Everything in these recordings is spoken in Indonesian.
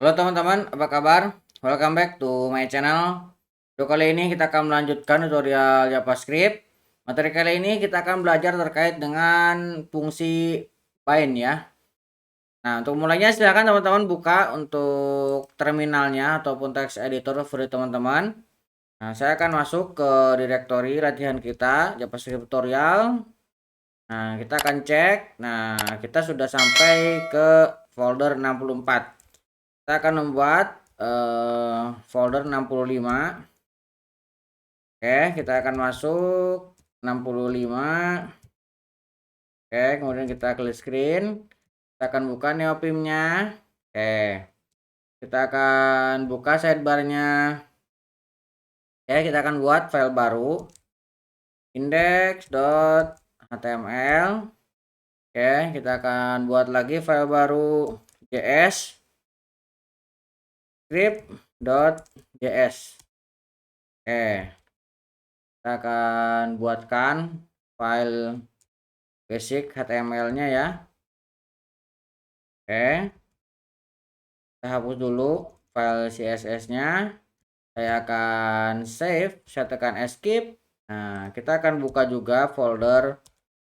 Halo teman-teman, apa kabar? Welcome back to my channel. Untuk kali ini kita akan melanjutkan tutorial JavaScript. Materi kali ini kita akan belajar terkait dengan fungsi bind ya. Nah, untuk mulainya silakan teman-teman buka untuk terminalnya ataupun text editor favorit teman-teman. Nah, saya akan masuk ke directory latihan kita, JavaScript tutorial. Nah, kita akan cek. Nah, kita sudah sampai ke folder 64. Kita akan membuat folder 65. Oke, kita akan masuk 65. Oke, kemudian kita klik screen. Kita akan buka neopimnya. Oke, kita akan buka sidebarnya. Oke, kita akan buat file baru, index.html. Oke, kita akan buat lagi file baru, js script.js. Oke, kita akan buatkan file basic HTML-nya ya. Oke, kita hapus dulu file CSS-nya. Saya akan save, saya tekan escape. Nah, kita akan buka juga folder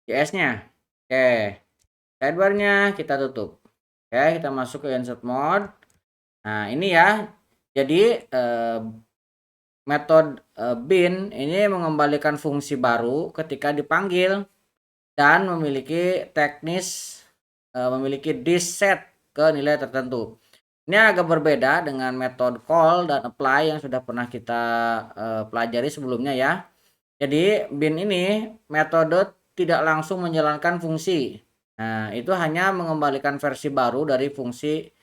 JS-nya. Oke, sidebar-nya kita tutup. Oke, kita masuk ke insert mode. Nah, ini ya. Jadi metode bin ini mengembalikan fungsi baru ketika dipanggil dan memiliki teknis memiliki this set ke nilai tertentu. Ini agak berbeda dengan metode call dan apply yang sudah pernah kita pelajari sebelumnya ya. Jadi bin ini metode tidak langsung menjalankan fungsi. Nah, itu hanya mengembalikan versi baru dari fungsi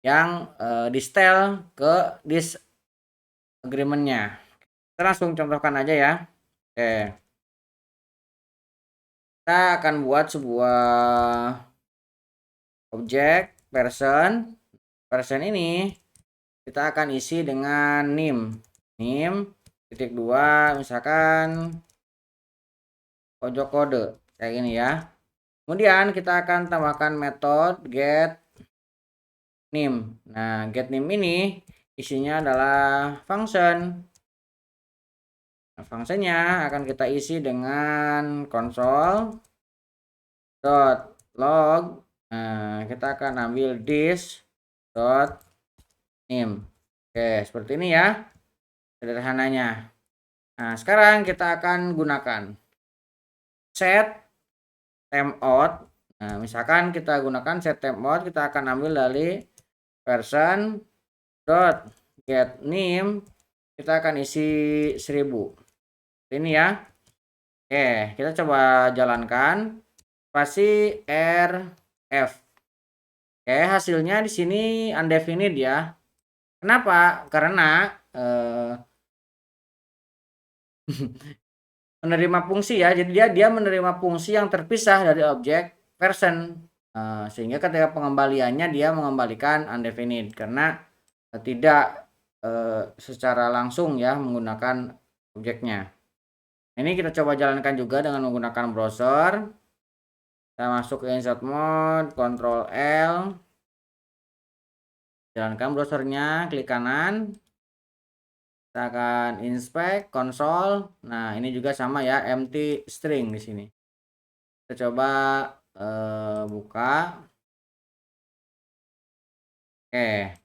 yang di setel ke this agreement-nya. Kita langsung contohkan aja ya. Oke. Kita akan buat sebuah objek person ini kita akan isi dengan nim titik 2 misalkan pojok kode kayak gini ya. Kemudian kita akan tambahkan metode get nim. Nah, get nim ini isinya adalah function. Nah, fungsinya akan kita isi dengan console.log. Nah, kita akan ambil this.name. Oke, seperti ini ya sederhananya. Nah, sekarang kita akan gunakan set timeout. Nah, misalkan kita gunakan set timeout, kita akan ambil dari person dot get name, kita akan isi 1000. Ini ya. Oke, kita coba jalankan spasi rf. Oke, hasilnya di sini undefined ya. Kenapa? Karena menerima fungsi ya. Jadi dia menerima fungsi yang terpisah dari objek person. Sehingga ketika pengembaliannya dia mengembalikan undefined karena tidak secara langsung ya menggunakan objeknya. Ini kita coba jalankan juga dengan menggunakan browser. Kita masuk ke insert mode, Ctrl L. Jalankan browsernya, klik kanan. Kita akan inspect console. Nah, ini juga sama ya, empty string di sini. Kita coba buka. Oke.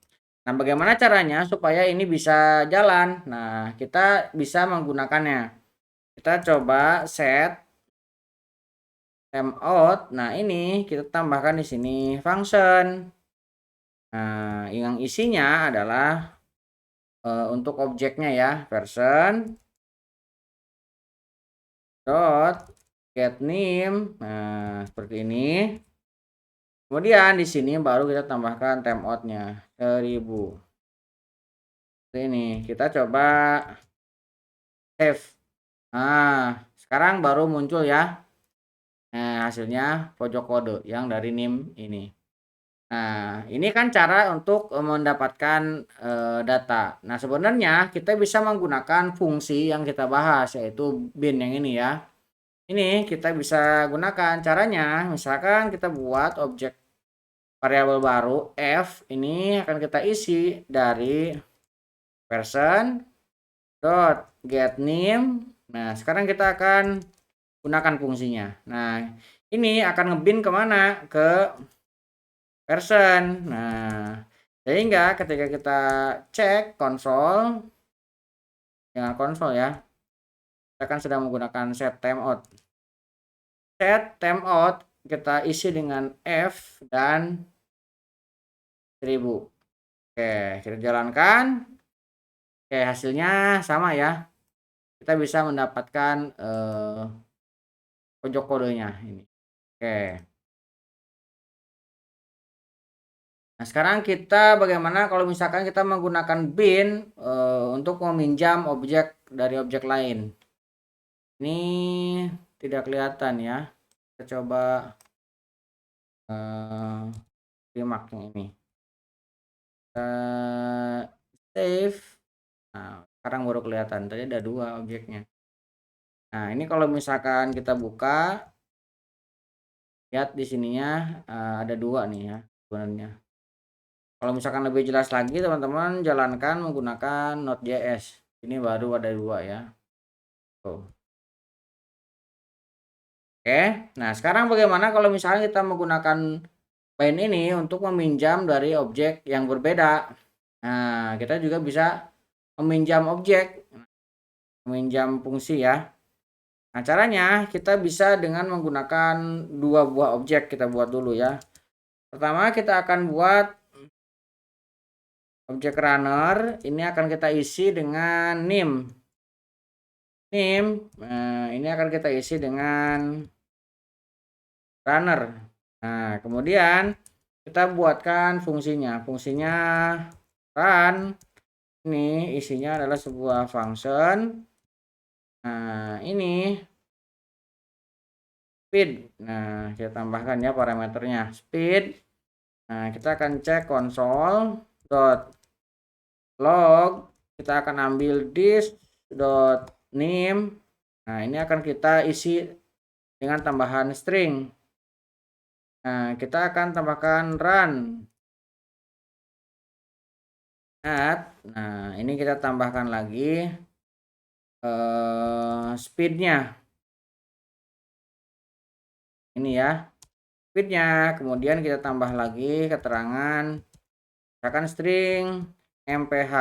Nah, bagaimana caranya supaya ini bisa jalan? Nah, kita bisa menggunakannya. Kita coba set timeout. Nah, ini kita tambahkan di sini function. Nah, yang isinya adalah untuk objeknya ya, person dot get name. Nah, seperti ini. Kemudian di sini baru kita tambahkan timeoutnya 1000. Seperti ini. Kita coba save. Nah, sekarang baru muncul ya. Nah, hasilnya pojok kode yang dari nim ini. Nah, ini kan cara untuk mendapatkan data. Nah, sebenarnya kita bisa menggunakan fungsi yang kita bahas yaitu bin yang ini ya. Ini kita bisa gunakan caranya, misalkan kita buat objek variabel baru f ini akan kita isi dari person dot get name. Nah, sekarang kita akan gunakan fungsinya. Nah, ini akan ngebind kemana? Ke person. Nah, sehingga ketika kita cek konsol, dengan konsol ya, kita kan sedang menggunakan set timeout. Set timeout kita isi dengan f dan 1000. Oke, kita jalankan. Oke, hasilnya sama ya. Kita bisa mendapatkan pojok kodenya ini. Oke. Nah, sekarang kita bagaimana kalau misalkan kita menggunakan bin untuk meminjam objek dari objek lain. Ini tidak kelihatan ya. Kita coba remark yang ini. Save. Nah, sekarang baru kelihatan. Tadi ada 2 objeknya. Nah, ini kalau misalkan kita buka, lihat di sininya ada 2 nih ya sebenarnya. Kalau misalkan lebih jelas lagi teman-teman jalankan menggunakan Node.js. Ini baru ada 2 ya. Tuh. Oke, nah sekarang bagaimana kalau misalnya kita menggunakan bind ini untuk meminjam dari objek yang berbeda. Nah, kita juga bisa meminjam objek, meminjam fungsi ya. Nah, caranya kita bisa dengan menggunakan 2 buah objek. Kita buat dulu ya. Pertama kita akan buat objek runner, ini akan kita isi dengan name. Nah, ini akan kita isi dengan runner. Nah, kemudian kita buatkan fungsinya. Fungsinya run. Ini isinya adalah sebuah function. Nah, ini speed. Nah, kita tambahkan ya parameternya speed. Nah, kita akan cek console dot log, kita akan ambil this dot name. Nah, ini akan kita isi dengan tambahan string. Nah, kita akan tambahkan run at. Nah, ini kita tambahkan lagi speednya. Ini ya speednya. Kemudian kita tambah lagi keterangan, misalkan string mph.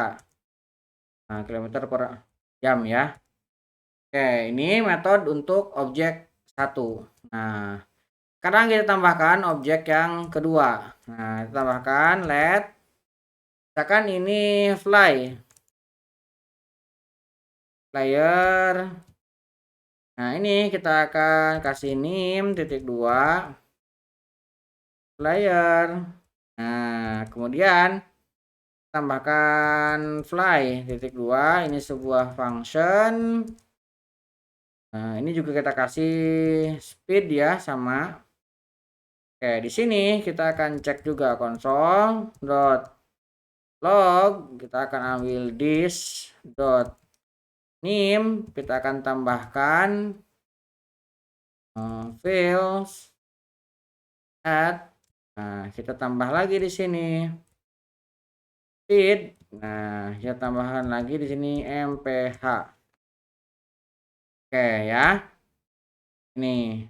Nah, kilometer per jam ya. Oke, ini metode untuk objek 1. Nah, sekarang kita tambahkan objek yang kedua. Nah, kita tambahkan let, misalkan ini flyer. Nah, ini kita akan kasih name titik 2 flyer. Nah, kemudian tambahkan fly titik 2, ini sebuah function. Nah, ini juga kita kasih speed ya sama. Oke, di sini kita akan cek juga console dot log, kita akan ambil this dot name, kita akan tambahkan fields add. Nah, kita tambah lagi di sini speed. Nah, kita tambahkan lagi di sini mph. Oke ya. Ini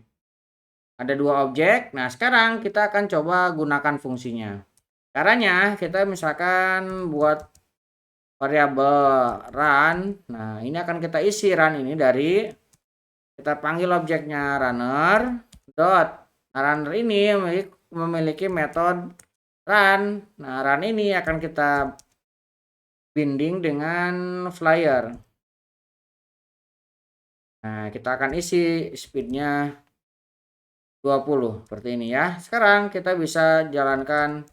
ada 2 objek. Nah, sekarang kita akan coba gunakan fungsinya. Caranya kita misalkan buat variabel run. Nah, ini akan kita isi run ini dari, kita panggil objeknya runner dot. Nah, runner ini memiliki metode run. Nah, run ini akan kita binding dengan flyer. Nah, kita akan isi speednya 20 seperti ini ya. Sekarang kita bisa jalankan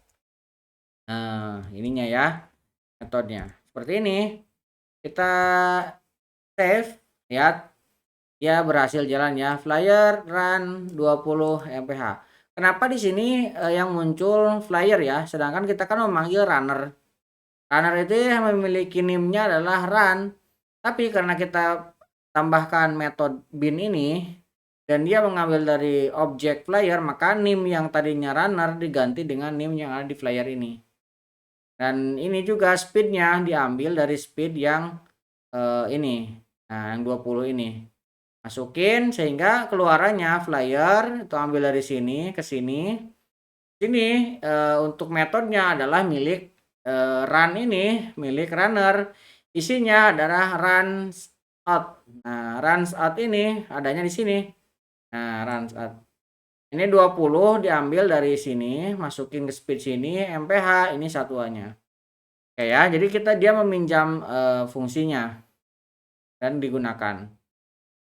ininya ya, metodenya seperti ini. Kita save, lihat dia berhasil jalan ya, flyer run 20 mph. Kenapa di sini yang muncul flyer ya, sedangkan kita kan memanggil runner. Runner itu yang memiliki name-nya adalah run, tapi karena kita tambahkan metode bin ini, dan dia mengambil dari objek flyer, maka nim yang tadinya runner diganti dengan nim yang ada di flyer ini. Dan ini juga speednya diambil dari speed yang ini, nah yang 20 ini. Masukin sehingga keluarannya flyer itu ambil dari sini ke sini. Sini untuk metodenya adalah milik run ini, milik runner. Isinya adalah runs out. Nah, runs out ini adanya di sini. Nah, runs out. Ini 20 diambil dari sini, masukin ke speed sini, MPH ini satuannya. Oke ya, jadi dia meminjam fungsinya dan digunakan.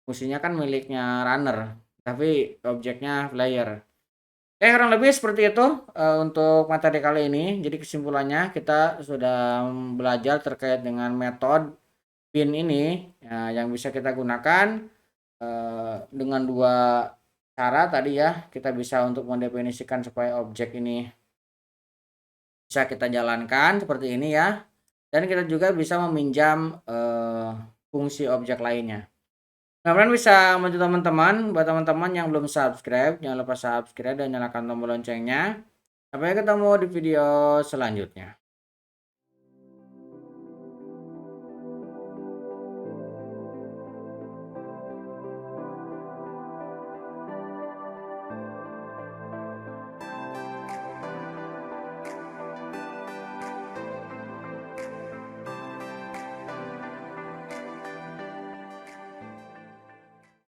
Fungsinya kan miliknya runner, tapi objeknya player. Kurang lebih seperti itu untuk materi kali ini. Jadi kesimpulannya kita sudah belajar terkait dengan metode pin ini ya, yang bisa kita gunakan dengan dua cara tadi ya. Kita bisa untuk mendefinisikan supaya objek ini bisa kita jalankan seperti ini ya. Dan kita juga bisa meminjam fungsi objek lainnya. Mudah-mudahan bisa membantu teman-teman. Buat teman-teman yang belum subscribe, jangan lupa subscribe dan nyalakan tombol loncengnya. Sampai ketemu di video selanjutnya.